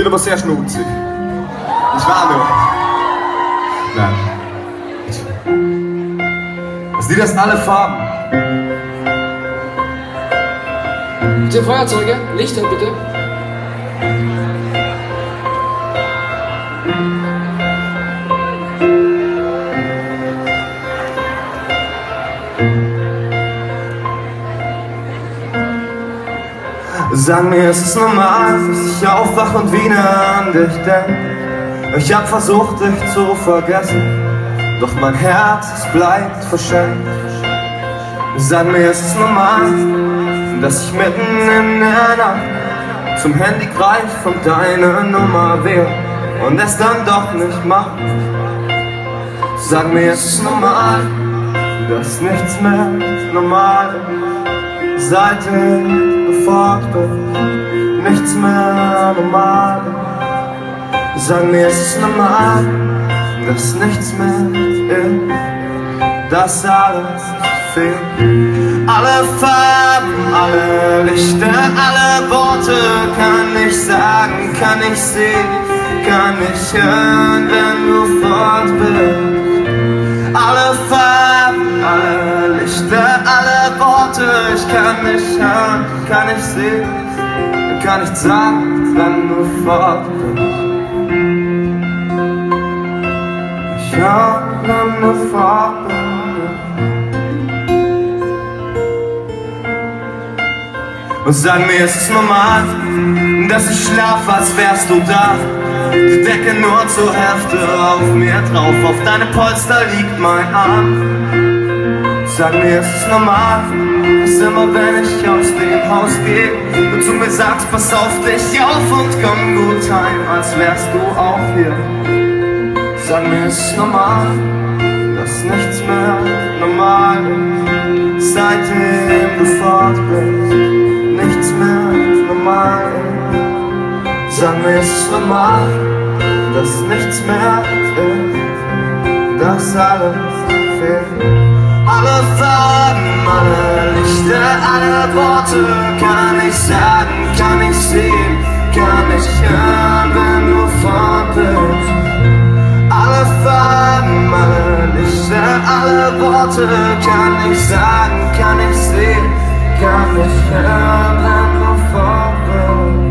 wird aber sehr schmutzig. Ich war nur. Nein. Das Lied hat alle Farben. Bitte Feuerzeuge, Lichter bitte. Sag mir, ist es normal, dass ich aufwache und wieder an dich denk? Ich hab versucht, dich zu vergessen, doch mein Herz, es bleibt verschenkt. Sag mir, ist es normal, dass ich mitten in der Nacht zum Handy greif und deine Nummer wähle und es dann doch nicht mach? Sag mir, ist es normal, dass nichts mehr normal ist, seit ich fort bin, nichts mehr normal. Sag mir, ist es normal, dass nichts mehr ist, dass alles fehlt. Alle Farben, alle Lichter, alle Worte kann ich sagen, kann ich sehen, kann ich hören, wenn du fort bist. Alle Farben, alle Lichter, alle Worte, ich kann nicht hören, kann ich sehen, kann ich sagen, wenn du fort bist. Ich hör, wenn du fort bist. Und sag mir, ist es normal, dass ich schlaf, als wärst du da? Die Decke nur zur Hälfte auf mir drauf, auf deine Polster liegt mein Arm. Sag mir, ist es normal, dass immer wenn ich aus dem Haus gehe, du zu mir sagst, pass auf dich auf und komm gut heim, als wärst du auch hier. Sag mir, ist es normal, dass nichts mehr normal ist, seitdem du fort bist. Nichts mehr normal. Sag mir, ist es normal, dass nichts mehr ist, dass alles fehlt. Alle Farben, alle Lichter, alle Worte kann ich sagen, kann ich sehen, kann ich hören, wenn du fort bist. Alle Farben, alle Lichter, alle Worte kann ich sagen, kann ich sehen, kann ich hören, wenn du fort bist.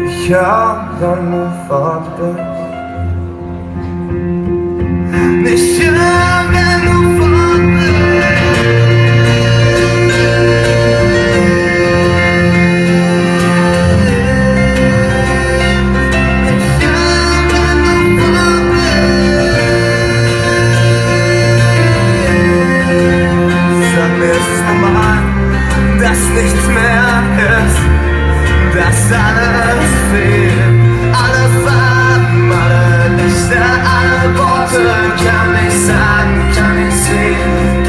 Ich hör, wenn du fort bist. Ich hör, wenn du fort bist. Ich hör, wenn du fort bist. Sag mir, ist es normal, dass nichts mehr ist, dass alles fehlt. Alle Farben, alle Lichter, alle Worte kann ich sagen, kann ich sehen,